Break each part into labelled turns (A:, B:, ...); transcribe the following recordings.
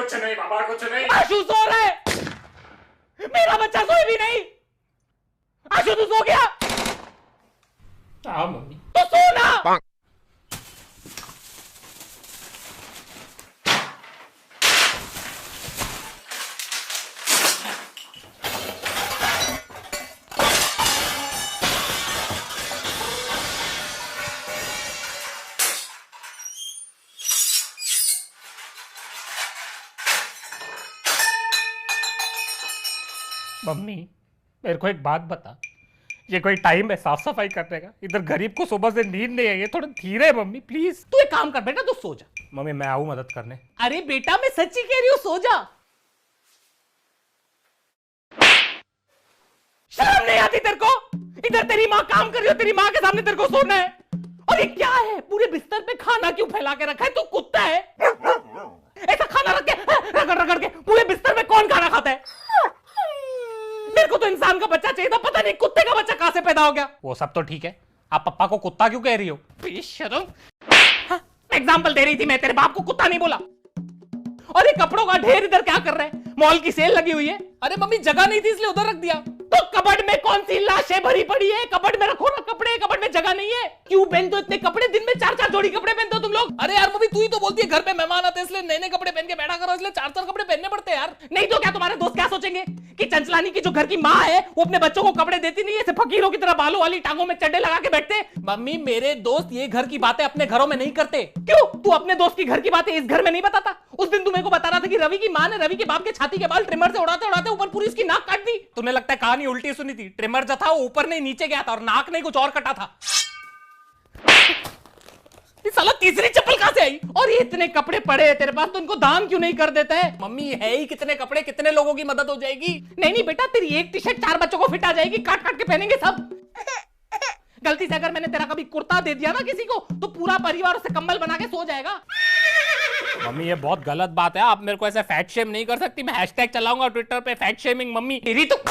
A: कुछ नहीं बाबा, कुछ नहीं।
B: आशु सो रहा है, मेरा बच्चा सोए भी नहीं। आशु तू सो गया?
A: हाँ मम्मी।
B: तो सो ना।
A: मम्मी मेरे को एक बात बता, ये कोई टाइम है साफ सफाई करने का? इधर गरीब को सुबह से नींद नहीं आई है, थोड़ा धीरे मम्मी प्लीज।
B: तू एक काम कर बेटा, तू सो जा।
A: मम्मी मैं आऊं मदद करने?
B: अरे बेटा मैं सच्ची कह रही हूँ, सो जा। शर्म नहीं आती तेरे को? इधर तेरी माँ काम कर रही हो, तेरी माँ के सामने तेरे को सोना है। और ये क्या है, पूरे बिस्तर पे खाना क्यों फैला के रखा है? तू कुत्ता है? ऐसा खाना रख के रगड़ रगड़ के पूरे बिस्तर में कौन खाना खाता है? मेरे को तो इंसान का बच्चा चाहिए था, पता नहीं कुत्ते का बच्चा कहां से पैदा हो गया।
A: वो सब तो ठीक है, आप पप्पा को कुत्ता क्यों कह रही हो?
B: बेशर्म। एग्जाम्पल दे रही थी मैं, तेरे बाप को कुत्ता नहीं बोला। और ये कपड़ों का ढेर इधर क्या कर रहे हैं? मॉल की सेल लगी हुई है। अरे मम्मी जगह नहीं थी इसलिए उधर रख दिया। तो कबर्ड में कौन सी लाशें भरी पड़ी है? कबर्ड में रखो ना कपड़े, कबर्ड में जगह नहीं है। क्यों पहनते हो इतने कपड़े? दिन में 4-4 जोड़ी कपड़े पहनते हो तुम लोग। अरे यार मम्मी तू ही तो बोलती है घर पे मेहमान आते हैं इसलिए नए नए कपड़े पहन के बैठा करो, इसलिए 4-4 कपड़े पहनने पड़ते हैं यार। नहीं तो क्या तुम्हारे दोस्त क्या सोचेंगे कि चंचलानी की जो घर की माँ है वो अपने बच्चों को कपड़े देती नहीं है, ऐसे फकीरों की तरह बालों वाली टांगों में चड्डे लगा के बैठते। मम्मी मेरे दोस्त ये घर की बातें अपने घरों में नहीं करते। क्यों? तू अपने दोस्त की घर की बातें इस घर में नहीं बताता? उस दिन तू मेरे को बता रहा था कि रवि की माँ ने रवि के बाप के छाती के बाल ट्रिमर से उड़ाते उड़ाते ऊपर पूरी इसकी नाक काट दी। तुम्हें लगता है कहानी उल्टी सुनी थी? ट्रिमर जो था वो ऊपर नहीं नीचे गया था और नाक नहीं कुछ और कटा था। ये साला तीसरी चप्पल कहां से आई? और ये इतने कपड़े पड़े हैं तेरे पास तो इनको दान क्यों नहीं कर देता है? मम्मी है ही कितने कपड़े, कितने लोगों की मदद हो जाएगी। नहीं नहीं बेटा, तेरी एक टी शर्ट 4 बच्चों को फिट आ जाएगी, काट काट के पहनेंगे सब। गलती से अगर मैंने तेरा कभी कुर्ता दे दिया ना किसी को तो पूरा परिवार उसे कंबल बना के सो जाएगा।
A: मम्मी ये बहुत गलत बात है, आप मेरे को ऐसे फैट शेम नहीं कर सकती। मैं हैशटैग चलाऊंगा ट्विटर पे, फैट शेमिंग मम्मी।
B: तेरी तो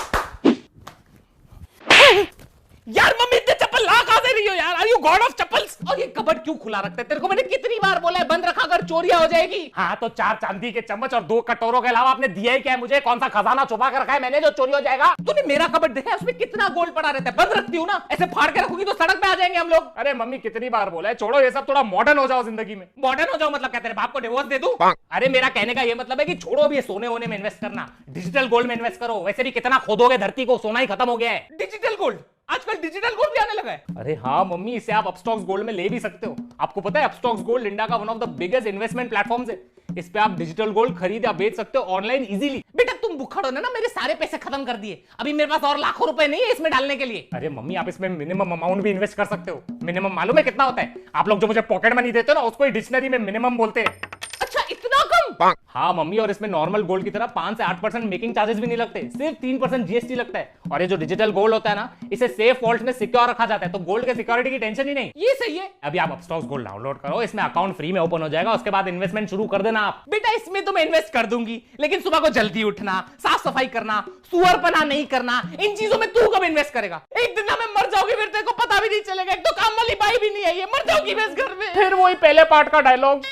B: यार मम्मी इतने चप्पल ला कहां से रही हो यार? Are you god of chappals? और ये कबर्ड क्यों खुला रखते हैं? तेरे को मैंने कितनी बार बोला है बंद रखा कर, चोरियां हो जाएगी।
A: हाँ तो 4 चांदी के चम्मच और 2 कटोरों के अलावा आपने दिया ही क्या है मुझे? कौन सा खजाना छुपा कर रखा है मैंने जो चोरी हो जाएगा?
B: तूने मेरा कबर्ड देखा है? उसमें कितना गोल्ड पड़ा रहता है। बंद रखती हूँ ना, ऐसे फाड़ के रखूंगी तो सड़क पे आ जाएंगे हम लोग।
A: अरे मम्मी कितनी बार बोला है, छोड़ो ये सब, थोड़ा मॉडर्न हो जाओ जिंदगी में।
B: मॉडर्न हो जाओ मतलब क्या? तेरे बाप को डिवोर्स दे दूं? अरे मेरा कहने का ये मतलब है कि छोड़ो अभी सोने होने में इन्वेस्ट करना, डिजिटल गोल्ड में इन्वेस्ट करो। वैसे भी कितना खोदोगे धरती को, सोना ही खत्म हो गया है। Digital gold? आजकल डिजिटल गोल्ड भी आने लगा है। अरे हाँ मम्मी, इसे आप अपस्टॉक्स गोल्ड में ले भी सकते हो। आपको पता है अपस्टॉक्स गोल्ड इंडिया का one of the biggest investment platforms है। इस पे आप डिजिटल गोल्ड खरीद या बेच सकते हो ऑनलाइन इजीली। बेटा तुम बुखड़ो ना, मेरे सारे पैसे खत्म कर दिए। अभी मेरे पास और लाखों रुपए नहीं है इसमें डालने के लिए। अरे मम्मी आप इसमें मिनिमम अमाउंट भी इन्वेस्ट कर सकते हो। मिनिमम मालूम है कितना होता है? आप लोग जो मुझे पॉकेट मनी देते हो ना उसको डिक्शनरी में मिनिमम बोलते हैं। अच्छा इतना कम? हाँ मम्मी, और इसमें नॉर्मल गोल्ड की तरह 5 से 8% मेकिंग चार्जेस भी नहीं लगते, सिर्फ 3% जीएसटी लगता है। और ये जो डिजिटल गोल्ड होता है ना, इसे सेफ वॉल्ट में सिक्योर रखा जाता है, तो गोल्ड के सिक्योरिटी की टेंशन ही नहीं। ये सही है। अभी आप अपस्टॉक्स गोल्ड डाउनलोड करो, इसमें अकाउंट फ्री में ओपन हो जाएगा, उसके बाद इन्वेस्टमेंट शुरू कर देना आप। बेटा इसमें तो मैं इन्वेस्ट कर दूंगी, लेकिन सुबह को जल्दी उठना, साफ सफाई करना, सुअरपना नहीं करना, इन चीजों में तू कब इन्वेस्ट करेगा? एक दिन ना मैं मर जाऊंगी, फिर तेरे को पता भी नहीं चलेगा। एक तो काम वाली बाई भी नहीं आई है, मर जाऊंगी मैं इस घर में।
A: फिर वही पहले पार्ट का डायलॉग।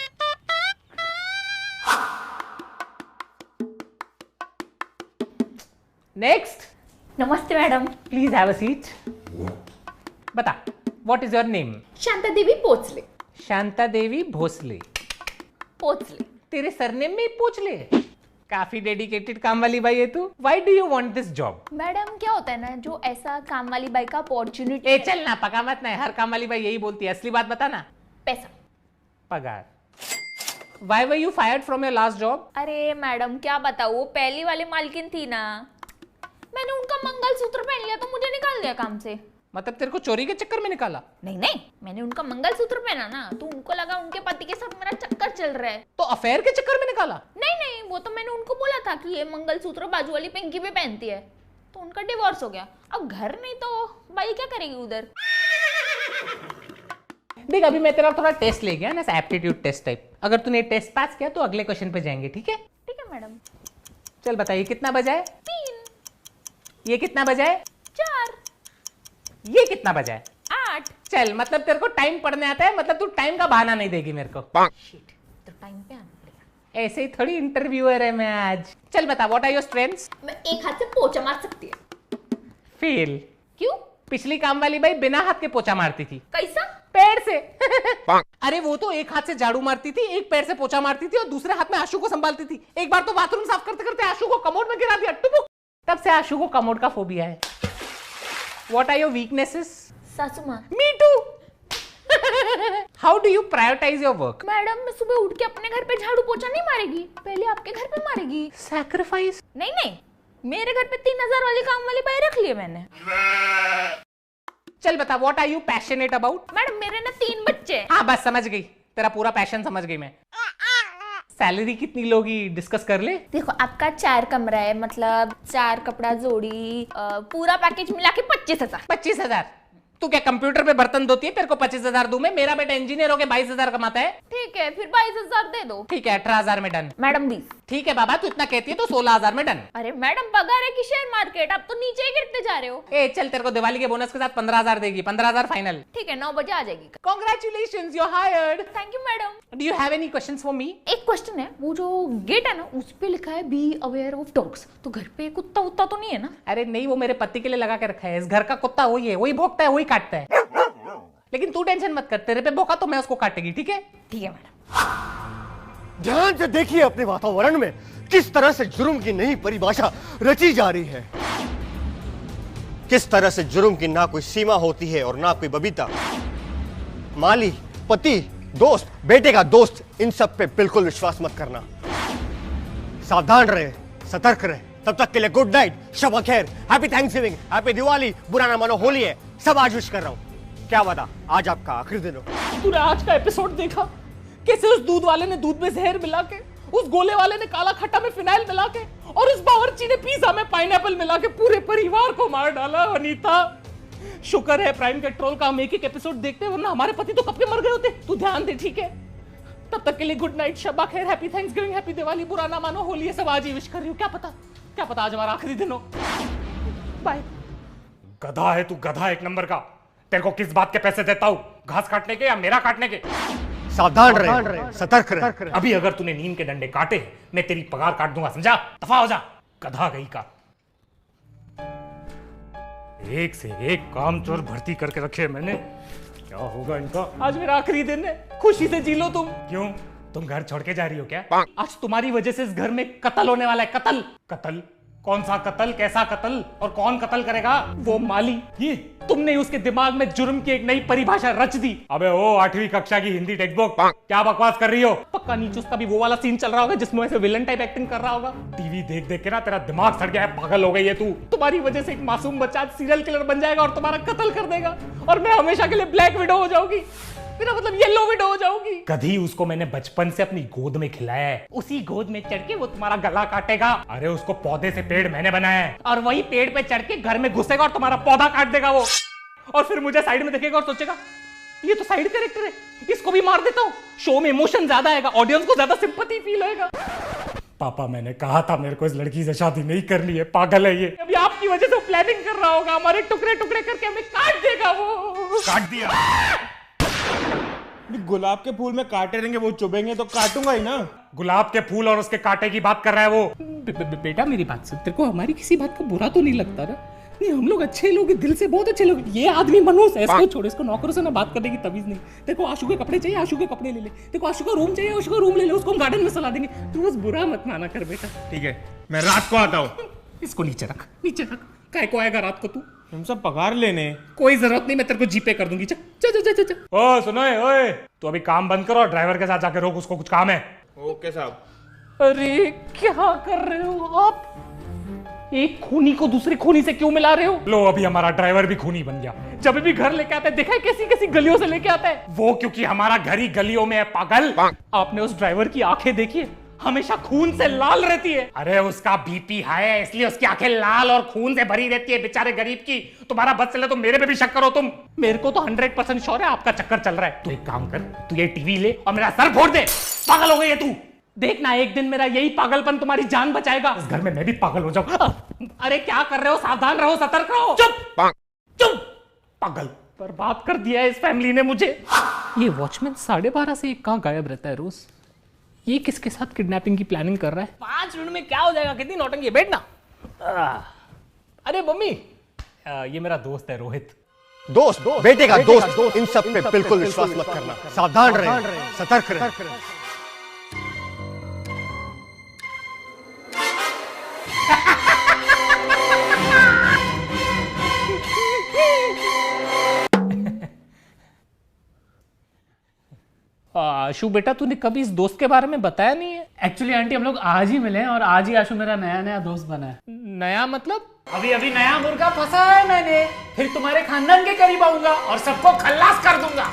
B: नेक्स्ट।
C: नमस्ते madam.
B: Please have a seat. बता, what is your name?
C: Shanta Devi Pochle.
B: Shanta देवी भोसले।
C: पोचले।
B: तेरे सरनेम में ही पूछ ले। काफी डेडिकेटेड काम वाली बाई है तू। Why do you want this job?
C: Madam क्या होता है ना, जो ऐसा काम वाली बाई का अपॉर्चुनिटी।
B: ए चल ना, पका मत ना, हर काम वाली बाई यही बोलती है। असली बात बता ना।
C: पैसा।
B: पगार। Why were you fired from your last job?
C: अरे मैडम क्या बताऊँ, वो पहली वाली मालकिन थी ना, मैंने उनका मंगलसूत्र पहन लिया तो मुझे निकाल दिया काम से।
B: मतलब तेरे को चोरी के चक्कर में निकाला?
C: नहीं नहीं, मैंने उनका मंगलसूत्र पहना ना तो उनको लगा उनके पति के साथ मेरा चक्कर चल रहा है,
B: तो अफेयर के चक्कर में निकाला?
C: नहीं नहीं, वो तो मैंने उनको बोला था कि ये मंगलसूत्र बाजू वाली पिंकी भी पहनती है, तो उनका डिवोर्स हो गया। अब घर नहीं तो बाई क्या करेगी उधर।
B: देख अभी मैं तेरा थोड़ा टेस्ट ले गया ना, एप्टीट्यूड टेस्ट टाइप। अगर तूने टेस्ट पास किया तो अगले क्वेश्चन पे जाएंगे, ठीक है?
C: ठीक है मैडम।
B: चल बताइए कितना बजा है?
C: 3।
B: ये कितना बजा है?
C: 4।
B: ये कितना बजा है?
C: 8।
B: चल मतलब तेरे को टाइम पढ़ने आता है, मतलब तू टाइम का बहाना नहीं देगी मेरे को।
C: शिट, तो टाइम पे आना पड़ेगा।
B: ऐसे ही थोड़ी इंटरव्यूअर है मैं आज। चल बता, व्हाट आर योर स्ट्रेंथ्स?
C: मैं एक हाथ से पोछा मार सकती है।
B: फेल।
C: क्यों?
B: पिछली काम वाली बाई बिना हाथ के पोछा मारती थी।
C: कैसा?
B: पैर से। अरे वो तो एक हाथ से झाड़ू मारती थी, एक पैर से पोछा मारती थी और दूसरे हाथ में आशु को संभालती थी। एक बार तो बाथरूम साफ करते करते आशु को कमोड में गिरा दिया, टुपुक। तब से आशु को कमोड का फोबिया है। What are your weaknesses?
C: सासू माँ।
B: Me too. How do you prioritise your work?
C: Madam, मैं सुबह उठ के अपने घर पे झाड़ू पोछा नहीं मारेगी, पहले आपके घर पे मारेगी।
B: सैक्रिफाइस?
C: नहीं नहीं, मेरे घर पे 3000 वाली काम वाली बाई रख लिए मैंने।
B: चल बता, what are you passionate about?
C: Madam, मेरे ना 3 बच्चे हैं।
B: हाँ बस समझ गई, तेरा पूरा पैशन समझ गई मैं। सैलरी कितनी लोगी डिस्कस कर ले।
C: देखो, आपका 4 कमरा है, मतलब 4 कपड़ा जोड़ी, पूरा पैकेज मिला के 25,000।
B: 25,000? तू क्या कंप्यूटर पे बर्तन धोती है, तेरे को 25,000 दूं मैं? मेरा बेटा इंजीनियर होके 22,000 कमाता है।
C: ठीक है, फिर 22,000 दे दो।
B: ठीक है, 18,000 में डन।
C: मैडम 20।
B: ठीक है बाबा, तू इतना कहती है तो 16,000 में डन।
C: अरे मैडम, पगार है कि शेयर मार्केट, आप तो नीचे ही गिरते जा रहे हो।
B: ए चल, तेरे को दिवाली के बोनस के साथ 15,000 देगी। 15,000 फाइनल।
C: ठीक है, 9 बजे आ जाएगी।
B: Congratulations, you're hired.
C: Thank you madam.
B: Do you have any questions for me?
C: एक क्वेश्चन है, वो जो गेट है ना, उस पे लिखा है बी अवेयर ऑफ डॉग्स, तो घर पे कुत्ता उत्ता तो नहीं है ना?
B: अरे नहीं, वो मेरे पति के लिए लगा के रखा है। इस घर का कुत्ता वही है, वही भौंकता है, वही काटता है। लेकिन तू टेंशन मत कर, तेरे पे भौंका तो मैं उसको काटेगी। ठीक है?
C: ठीक है मैडम।
D: ध्यान से देखिए अपने वातावरण में किस तरह से जुर्म की नई परिभाषा रची जा रही है। किस तरह से जुर्म की ना कोई सीमा होती है और ना कोई बबीता। माली, पति, दोस्त, बेटे का दोस्त, इन सब पे बिल्कुल विश्वास मत करना। सावधान रहे, सतर्क रहे। तब तक के लिए गुड नाइट, शब खैर, हैप्पी थैंक्सगिविंग, हैप्पी दिवाली, बुरा ना मानो होली है, सब आज विश कर रहा हूं। क्या बता, आज आपका आखिरी दिन हो।
B: तूने आज का एपिसोड देखा? कैसे उस दूध वाले ने दूध में जहर मिला के, उस गोले वाले ने काला खट्टा में फिनाइल मिला के, और उस बावर्ची ने पिज्जा में पाइनएप्पल मिला के पूरे परिवार को मार डाला। अनीता, शुक्र है प्राइम कंट्रोल का हम एक एक एपिसोड देखते, वरना हमारे पति तो कब के मर गए होते। तू ध्यान दे, ठीक है? तब तक के लिए गुड नाइट, शब्बा खैर, हैप्पी थैंक्सगिविंग, हैप्पी दिवाली, बुरा ना मानो होली है, सब आज ही विश कर रही हूँ। क्या पता आज हमारा आखिरी दिन हो। बाय।
A: गधा है तू, गधा एक नंबर का। तेरे को किस बात के पैसे देता हूँ, घास काटने के या मेरा काटने के?
D: सावधान रहे, सतर्क रहे।
A: अभी अगर तूने नीम के डंडे काटे, मैं तेरी पगार काट दूंगा, समझा? दफा हो जा, गधा गई का। एक से एक कामचोर भर्ती करके रखे मैंने, क्या होगा इनका?
B: आज मेरा आखिरी दिन है, खुशी से जी लो तुम।
A: क्यों, तुम घर छोड़ के जा रही हो क्या?
B: आज तुम्हारी वजह से इस घर में कत्ल होने वाला है। कत्ल।
A: कत्ल? कौन सा कत्ल, कैसा कत्ल, और कौन कत्ल करेगा?
B: वो माली,
A: ये
B: तुमने उसके दिमाग में जुर्म की एक नई परिभाषा रच दी।
A: अबे ओ 8वीं कक्षा की हिंदी टेक्स्ट बुक, क्या बकवास कर रही हो?
B: पक्का नीचे उसका भी वो वाला सीन चल रहा होगा जिसमें ऐसे विलन टाइप एक्टिंग कर रहा होगा।
A: टीवी देख देख के ना तेरा दिमाग सड़ गया है, पागल हो गई है तू।
B: तुम्हारी वजह से एक मासूम बच्चा सीरियल किलर बन जाएगा और तुम्हारा कत्ल कर देगा, और मैं हमेशा के लिए ब्लैक विडो हो जाऊंगी। मेरा मतलब येलो विडो हो जाऊंगी।
A: कभी उसको मैंने बचपन से अपनी गोद में खिलाया है,
B: उसी गोद में चढ़ के वो तुम्हारा गला काटेगा।
A: अरे उसको पौधे से पेड़ मैंने बनाया है,
B: और वही पेड़ पे चढ़ के घर में घुसेगा और तुम्हारा पौधा काट देगा वो। और फिर मुझे साइड में देखेगा और सोचेगा ये तो साइड कैरेक्टर है, इसको भी मार देता हूँ। शो में इमोशन ज्यादा आएगा, ऑडियंस को ज्यादा सिंपैथी फील होएगा।
A: पापा मैंने कहा था मेरे को इस लड़की से शादी नहीं करनी है, पागल है ये।
B: अभी आपकी वजह से प्लानिंग कर रहा होगा, हमारे टुकड़े टुकड़े करके हमें काट देगा वो।
A: काट दिया।
E: गुलाब के फूल में कांटे रहेंगे, वो चुभेंगे तो काटूंगा ही ना।
A: गुलाब के फूल और उसके कांटे की बात कर रहा है वो।
B: बेटा मेरी बात सुन, तेरे को हमारी किसी बात का बुरा तो नहीं लगता ना? नहीं, हम लोग अच्छे लोग, दिल से बहुत अच्छे लोग। ये आदमी मनोज है, इसको छोड़, इसको नौकरों से ना बात करने की तमीज नहीं। तेरे को आशु के कपड़े चाहिए, आशु के कपड़े ले ले। तेरे को आशु का रूम चाहिए, आशु का रूम ले ले। उसको हम गार्डन में सला देंगे। तू बस बुरा मत माना कर बेटा।
E: ठीक है, मैं रात को आता हूँ।
B: इसको नीचे रख, नीचे रख। काय को आएगा रात को तू?
E: हम सब पगार लेने।
B: कोई जरूरत नहीं, मैं तेरे को जीपे कर दूंगी। चल चल चल चल चल।
A: ओ सुनो, ओए तू अभी काम बंद करो, ड्राइवर के साथ जाके रोक, उसको कुछ काम है।
E: ओके साहब।
B: अरे क्या कर रहे हो आप? एक खूनी को दूसरे खूनी से क्यों मिला रहे हो?
A: लो, अभी हमारा ड्राइवर भी खूनी बन गया।
B: जब भी घर लेके आता है, देखा है कैसी कैसी गलियों से लेके आता है
A: वो, क्योंकि हमारा घर ही गलियों में है, पागल।
B: आपने उस ड्राइवर की आंखें देखी है? हमेशा खून से लाल रहती है।
A: अरे उसका बीपी हाई है, इसलिए उसकी आंखें लाल और खून से भरी रहती है, बेचारे गरीब की। तुम्हारा बस चले तो मेरे पे भी शक करो तुम।
B: मेरे को तो 100% श्योर है आपका चक्कर चल रहा है।
A: तू एक काम कर, तू ये टीवी ले और मेरा सर फोड़ दे। पागल हो गई है तू।
B: देखना, एक दिन मेरा यही पागलपन तुम्हारी जान बचाएगा।
A: इस घर में मैं भी पागल हो जाऊं।
B: अरे क्या कर रहे हो? सावधान रहो, सतर्क रहो।
A: चुप चुप, पागल।
B: बर्बाद कर दिया है इस फैमिली ने मुझे। ये वॉचमैन 12:30 से कहाँ गायब रहता है रोज? ये किसके साथ किडनैपिंग की प्लानिंग कर रहा है? 5 मिनट में क्या हो जाएगा? कितनी नौटंकी है, बैठना। अरे मम्मी, ये मेरा दोस्त है रोहित।
D: दोस्त बेटे का दोस्त, इन सब पे बिल्कुल विश्वास मत करना, सावधान रहे, सतर्क रहे।
B: आशु बेटा, तूने कभी इस दोस्त के बारे में बताया नहीं है।
F: एक्चुअली आंटी हम लोग आज ही मिले हैं और आज ही आशु मेरा नया नया दोस्त बना है।
B: नया मतलब?
F: अभी अभी नया मुर्गा फंसा है मैंने, फिर तुम्हारे खानदान के करीब आऊंगा और सबको खल्लास कर दूंगा।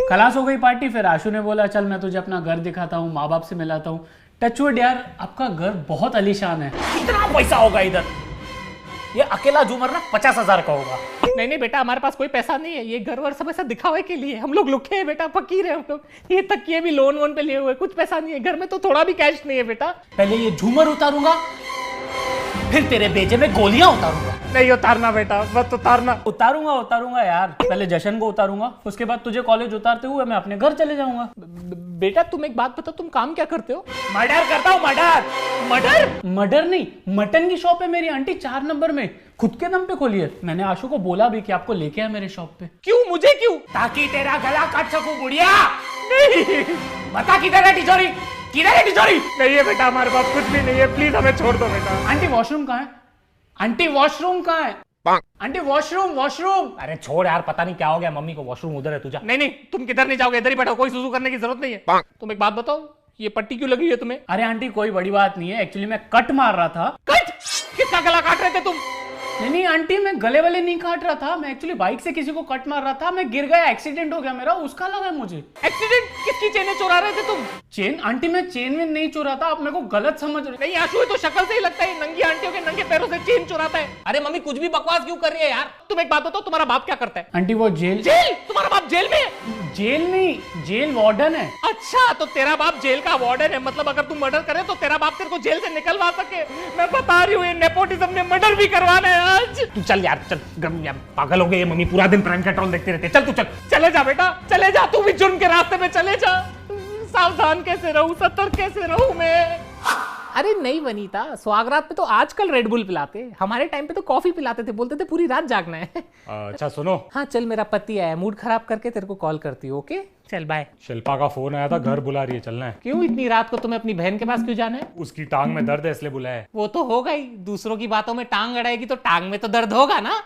F: खलास हो गई पार्टी, फिर आशु ने बोला चल मैं तुझे अपना घर दिखाता हूँ, माँ बाप से मिलाता हूँ। टचवुड यार, आपका घर बहुत आलीशान है।
B: कितना पैसा होगा इधर? ये अकेला झूमर ना 50,000 का होगा। नहीं बेटा, हमारे पास कोई पैसा नहीं है, ये घर वर सब ऐसा दिखावे के लिए। हम लोग लुखे हैं बेटा, फकीर है हम लोग। ये तकिए भी लोन वोन पे लिए हुए, कुछ पैसा नहीं है घर में, तो थोड़ा भी कैश नहीं है बेटा।
F: पहले ये झूमर उतारूंगा, फिर तेरे बेजे में गोलियां उतारूंगा।
B: नहीं उतारना बेटा, मत उतारना।
F: उतारूंगा यार, पहले जशन को उतारूंगा, उसके बाद तुझे कॉलेज उतारते हुए मैं अपने घर चले जाऊंगा।
B: बेटा तुम एक बात बताओ, तुम काम क्या करते हो? मर्डर करता हूँ।
F: मर्डर नहीं, मटन की शॉप है मेरी आंटी 4 नंबर में, खुद के दम पे खोली है। मैंने आशु को बोला भी कि आपको लेके आए मेरे शॉप पे।
B: क्यों? मुझे क्यों?
F: ताकि तेरा गला काट सकूं बुढ़िया।
B: नहीं
F: बता किधर है तिजोरी?
B: नहीं है बेटा, हमारे पास कुछ भी नहीं है, प्लीज हमें छोड़ दो बेटा।
F: आंटी वॉशरूम कहाँ है? आंटी वॉशरूम कहाँ है? Aunty washroom.
B: अरे छोड़ यार, पता नहीं क्या हो गया मम्मी को, वॉशरूम उधर है तुझा। नहीं तुम किधर नहीं जाओगे, इधर ही बैठो, कोई सुसु करने की जरूरत नहीं है। तुम एक बात बताओ, ये पट्टी क्यों लगी है तुम्हें?
F: अरे आंटी कोई बड़ी बात नहीं है, एक्चुअली मैं कट मार रहा था।
B: कट? किसका गला काट रहे थे तुम?
F: नहीं आंटी, मैं गले वाले नहीं काट रहा था, मैं एक्चुअली बाइक से किसी को कट मार रहा था, मैं गिर गया, एक्सीडेंट हो गया मेरा, उसका लगा मुझे।
B: एक्सीडेंट? किसकी चेनें चुरा रहे थे तुम?
F: चेन? आंटी मैं चेन में नहीं चुरा था, आप मेरे को गलत समझ रहे।
B: नहीं आशु, तो शक्ल से ही लगता है नंगी आंटियों के नंगे पैरों से चेन चुराता है। अरे मम्मी कुछ भी बकवास क्यों कर रही है यार? तुम एक बात बताओ, तुम्हारा बाप क्या करता है?
F: आंटी वो जेल।
B: तुम्हारा बाप जेल में है?
F: जेल नहीं, जेल वार्डन है।
B: अच्छा, तो तेरा बाप जेल का वार्डन है, मतलब अगर तुम मर्डर करे तो तेरा बाप तेरे को जेल से निकलवा सके। मैं बता रही हूँ, ये नेपोटिज्म ने मर्डर भी करवाना है आज। तू चल यार, चल, पागल हो गए ये मम्मी, पूरा दिन प्राइम कंट्रोल देखते रहते। चल तू चले जा बेटा, चले जा, तू भी जुर्म के रास्ते में चले जा। सावधान कैसे रहूं, सतर्क कैसे रहूं मैं? अरे नहीं वनीता, स्वागरात पे तो आजकल रेड बुल पिलाते, हमारे टाइम पे तो कॉफी पिलाते थे, बोलते थे पूरी रात जागना है।
A: अच्छा सुनो,
B: हाँ चल, मेरा पति आया, मूड खराब करके तेरे को कॉल करती हूँ। ओके चल बाय।
A: शिल्पा का फोन आया था, घर बुला रही है, चलना है।
B: क्यों इतनी रात को तुम्हें अपनी बहन के पास क्यों जाना है?
A: उसकी टांग में दर्द है इसलिए बुलाया है।
B: वो तो होगा ही, दूसरों की बातों में टांग अड़ाएगी तो टांग में तो दर्द होगा ना।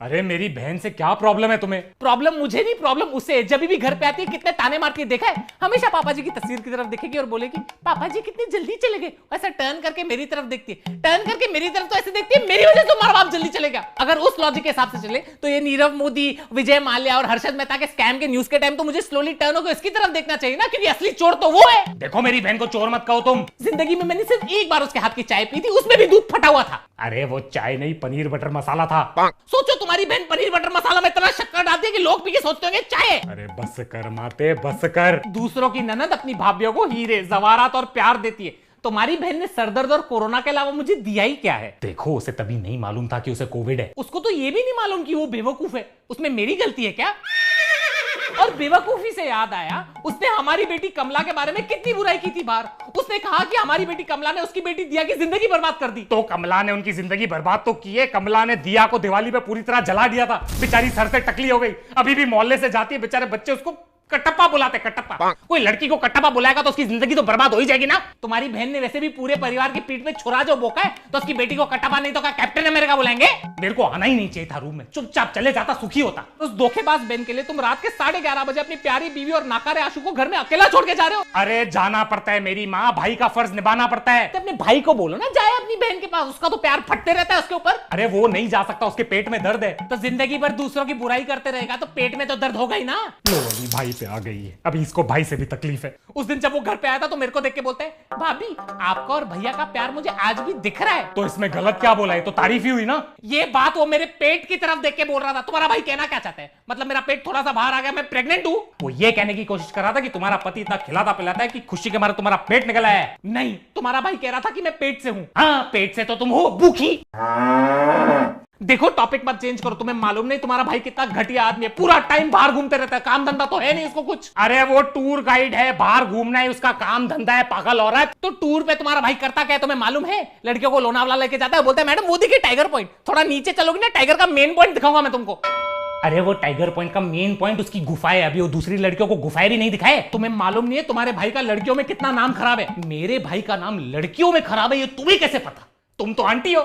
A: अरे मेरी बहन से क्या प्रॉब्लम है तुम्हें?
B: प्रॉब्लम मुझे नहीं, प्रॉब्लम उसे। जब भी घर पे आती है कितने ताने मारती है, देखा है? हमेशा पापा जी की तस्वीर की तरफ देखेगी और बोलेगी पापा जी कितनी जल्दी चले गए, ऐसा टर्न करके मेरी तरफ देखती है, टर्न करके मेरी तरफ तो ऐसे देखती है मेरी वजह से तुम्हारा बाप जल्दी चलेगा। अगर उस लॉजिक के हिसाब से चले तो ये नीरव मोदी, विजय माल्या और हर्षद मेहता के स्कैम के न्यूज के टाइम तो मुझे स्लोली टर्न होकर इसकी तरफ देखना चाहिए ना, क्योंकि असली चोर तो वो है।
A: देखो मेरी बहन को चोर मत कहो तुम।
B: जिंदगी में मैंने सिर्फ एक बार उसके हाथ की चाय पी थी, उसमें भी दूध फटा हुआ था।
A: अरे वो चाय नहीं, पनीर बटर मसाला था।
B: सोचो तुम्हारी बहन पनीर बटर मसाला में इतना शक्कर डालती है कि लोग पी के सोचते होंगे चाय।
A: अरे बस कर माते, बस कर।
B: दूसरों की ननद अपनी भाभीियों को हीरे जवारात और प्यार देती है, तुम्हारी बहन ने सरदर्द और कोरोना के अलावा मुझे दिया ही क्या है?
A: देखो उसे तभी नहीं मालूम था कि उसे कोविड है।
B: उसको तो ये भी नहीं मालूम कि वो बेवकूफ है, उसमें मेरी गलती है क्या? और बेवकूफी से याद आया, उसने हमारी बेटी कमला के बारे में कितनी बुराई की थी बाहर। उसने कहा कि हमारी बेटी कमला ने उसकी बेटी दिया की जिंदगी बर्बाद कर दी।
A: तो कमला ने उनकी जिंदगी बर्बाद तो की है। कमला ने दिया को दिवाली पे पूरी तरह जला दिया था, बेचारी सर से टकली हो गई, अभी भी मोहल्ले से जाती है, बेचारे बच्चे उसको कटप्पा बुलाते, कटप्पा। कोई लड़की को कटप्पा बुलाएगा तो उसकी जिंदगी तो बर्बाद हो ही जाएगी ना। तुम्हारी बहन ने वैसे भी पूरे परिवार की पीठ पे छुरा जो बोका है, तो उसकी बेटी को कटप्पा नहीं तो क्या कैप्टन अमेरिका बुलाएंगे? मेरे को आना ही नहीं चाहिए था रूम में, चुपचाप चले जाता, सुखी होता। उस धोखेबाज बहन के लिए तुम रात के 11:30 बजे अपनी प्यारी बीवी और नाकारे आशु को घर में अकेला छोड़ के जा रहे हो। अरे जाना पड़ता है मेरी माँ, भाई का फर्ज निभाना पड़ता है।
B: तो अपने भाई को बोलो ना जाए अपनी बहन के पास, उसका तो प्यार फटते रहता है उसके ऊपर।
A: अरे वो नहीं जा सकता, उसके पेट में दर्द है।
B: तो जिंदगी भर दूसरों की बुराई करते रहेगा तो पेट में तो दर्द होगा ही ना।
A: लो अली भाई पे आ गई है, अभी इसको भाई से भी तकलीफ है।
B: उस दिन जब वो घर पे आया था तो मेरे को देख के बोलते हैं भाभी आपका और भैया का प्यार मुझे आज भी दिख रहा है।
A: तो इसमें गलत क्या बोला है? तो तारीफ ही हुई ना।
B: ये बात वो मेरे पेट की तरफ देख के बोल रहा था। तुम्हारा भाई कहना क्या चाहता है? मतलब मेरा पेट थोड़ा सा बाहर आ गया, मैं प्रेग्नेंट हूं? वो ये कहने की कोशिश कर रहा था कि तुम्हारा पति इतना खिलाता पिलाता है कि खुशी के मारे तुम्हारा पेट निकला है। नहीं, तुम्हारा भाई कह रहा था कि मैं पेट से हूं। हाँ पेट से तो तुम हो भूखी। देखो टॉपिक मत चेंज करो, तुम्हें मालूम नहीं तुम्हारा भाई कितना घटिया आदमी है, पूरा टाइम बाहर घूमते रहता है, काम धंधा तो है नहीं इसको कुछ।
A: अरे वो टूर गाइड है, बाहर घूमना है उसका काम धंधा है, पागल औरत।
B: तो टूर पे तुम्हारा भाई करता क्या है तुम्हें मालूम है? लड़कियों को लोनावला लेके जाता है, बोलता है मैडम वो देखिए टाइगर पॉइंट, थोड़ा नीचे चलोगी ना टाइगर का मेन पॉइंट दिखाऊंगा मैं तुमको।
A: अरे वो टाइगर पॉइंट का मेन पॉइंट उसकी गुफा है, अभी वो दूसरी लड़कियों को गुफाएं भी नहीं दिखाए।
B: तुम्हें मालूम नहीं है तुम्हारे भाई का लड़कियों में कितना नाम खराब है? मेरे भाई का नाम लड़कियों में खराब है, ये तुम्हें कैसे पता? तुम तो आंटी हो।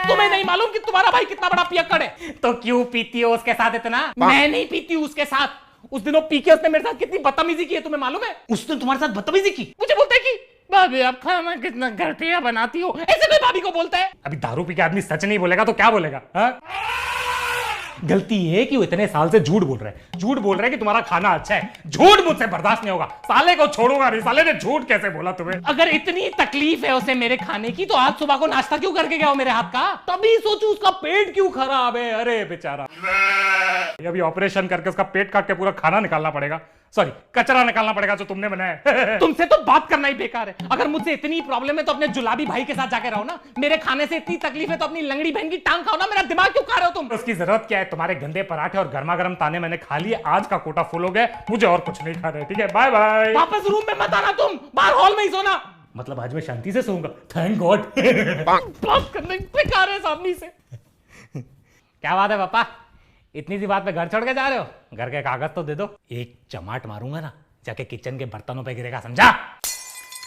B: तुम्हें नहीं मालूम कि तुम्हारा भाई कितना बड़ा पियक्कड़ है?
A: तो क्यों पीती हो उसके साथ इतना?
B: मैं नहीं पीती हूं उसके साथ। उस दिनों पी के उसने मेरे साथ कितनी बदतमीजी की है तुम्हें मालूम है?
A: उसने तुम्हारे साथ बदतमीजी की?
B: मुझे बोलता है कि भाभी आप खाना कितना घटिया बनाती हो, ऐसे कोई भाभी को बोलता है?
A: अभी दारू पी के आदमी सच नहीं बोलेगा तो क्या बोलेगा? हाँ? गलती ये है कि वो इतने साल से झूठ बोल रहे हैं, झूठ बोल रहे हैं कि तुम्हारा खाना अच्छा है। झूठ मुझसे बर्दाश्त नहीं होगा, साले को छोड़ूंगा नहीं। साले ने झूठ कैसे बोला तुम्हें?
B: अगर इतनी तकलीफ है उसे मेरे खाने की तो आज सुबह को नाश्ता क्यों करके गया हो मेरे हाथ का? तभी सोचू उसका पेट क्यों खराब है।
A: अरे बेचारा, अभी ऑपरेशन करके उसका पेट काट के पूरा खाना निकालना पड़ेगा, सॉरी कचरा निकालना पड़ेगा जो तुमने बनाया।
B: तुमसे तो बात करना ही बेकार है। अगर मुझसे इतनी प्रॉब्लम है तो अपने जुलाबी भाई के साथ जाके रहो ना। मेरे खाने से इतनी तकलीफ है तो अपनी लंगड़ी बहन की टांग खाओ ना। मेरा दिमाग क्यों खा रहे हो तुम?
A: उसकी जरूरत क्या है? तुम्हारे गंदे पराठे और गर्मा गर्म ताने मैंने खा लिए, आज का कोटा फुल हो गया, मुझे और कुछ नहीं खाना है। ठीक है, बाय बाय।
B: वापस रूम में मत आना, तुम बाहर हॉल में ही सोना।
A: मतलब आज मैं शांति से सोऊंगा, थैंक गॉड।
B: बात करने बेकार है इस आदमी से।
A: क्या बात है पापा, इतनी सी बात पे घर छोड़ के जा रहे हो? घर के कागज तो दे दो। एक चमाट मारूंगा ना, जाके किचन के बर्तनों पे गिरेगा, समझा?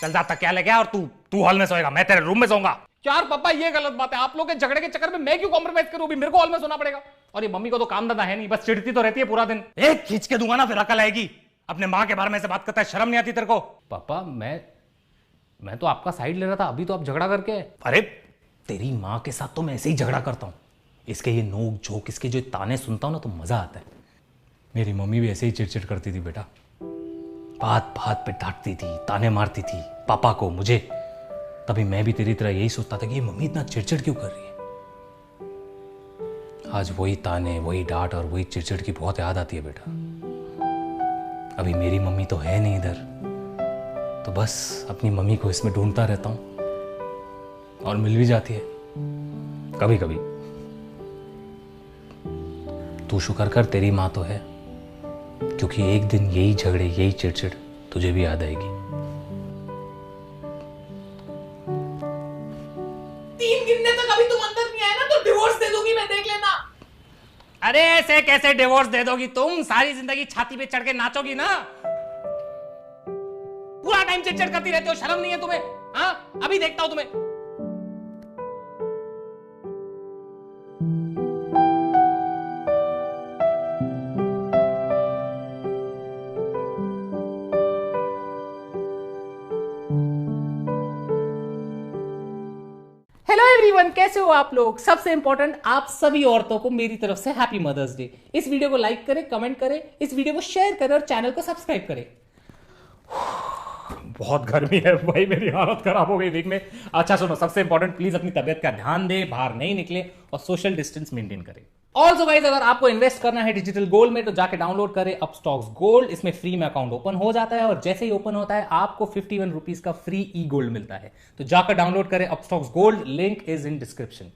A: चल जा तकिया लेके आ और तू हॉल में सोएगा, मैं तेरे रूम में सोऊंगा।
B: यार पापा ये गलत बात है, आप लोग के झगड़े के चक्कर में मैं क्यों कॉम्प्रोमाइज करूं? भी मेरे को हॉल में सोना पड़ेगा। और ये मम्मी को तो काम धंधा है नहीं, बस चिढ़ती तो रहती है पूरा दिन।
A: एक खींच के दूंगा ना फिर अकल आएगी। अपने माँ के बारे में से बात करता है, शर्म नहीं आती तेरे को?
B: पापा मैं तो आपका साइड ले रहा था, अभी तो आप झगड़ा करके।
A: अरे तेरी माँ के साथ तो मैं ऐसे ही झगड़ा करता हूँ, इसके ये नोक झोंक, इसके जो ताने सुनता हूं ना तो मजा आता है। मेरी मम्मी भी ऐसे ही चिड़चिड़ करती थी बेटा, बात बात पे डांटती थी, ताने मारती थी पापा को, मुझे। तभी मैं भी तेरी तरह यही सोचता था कि ये मम्मी इतना चिड़चिड़ क्यों कर रही है। आज वही ताने, वही डांट और वही चिड़चिड़ की बहुत याद आती है बेटा। अभी मेरी मम्मी तो है नहीं इधर, तो बस अपनी मम्मी को इसमें ढूंढता रहता हूं और मिल भी जाती है कभी कभी। तू शुक्र कर तेरी माँ तो है, क्योंकि एक दिन यही झगड़े, यही चिड़चिड़ तुझे भी याद आएगी।
B: 3 गिनने तक अभी तुम अंदर नहीं आए ना तो डिवोर्स दे दूंगी मैं, देख लेना।
A: अरे ऐसे कैसे डिवोर्स दे दोगी तुम? सारी जिंदगी छाती पे चढ़ के नाचोगी ना।
B: पूरा टाइम चिड़चिड़ करती रहते हो, शर्म नहीं है तुम्हें? हाँ अभी देखता हूं तुम्हें। हेलो एवरीवन, कैसे हो आप लोग? सबसे इंपॉर्टेंट, आप सभी औरतों को मेरी तरफ से हैप्पी मदर्स डे। इस वीडियो को लाइक करें, कमेंट करें, इस वीडियो को शेयर करें और चैनल को सब्सक्राइब करें।
A: बहुत गर्मी है भाई, मेरी हालत खराब हो गई वीक में। अच्छा सुनो, सबसे इंपॉर्टेंट, प्लीज अपनी तबियत का ध्यान दे, बाहर नहीं निकले और सोशल डिस्टेंस मेंटेन करें।
B: ऑल्सो गाइस, अगर आपको इन्वेस्ट करना है डिजिटल गोल्ड में तो जाके डाउनलोड करें अपस्टॉक्स गोल्ड। इसमें फ्री में अकाउंट ओपन हो जाता है और जैसे ही ओपन होता है आपको 51 रुपीज का फ्री ई गोल्ड मिलता है। तो जाकर डाउनलोड करें Upstox gold, link is in description.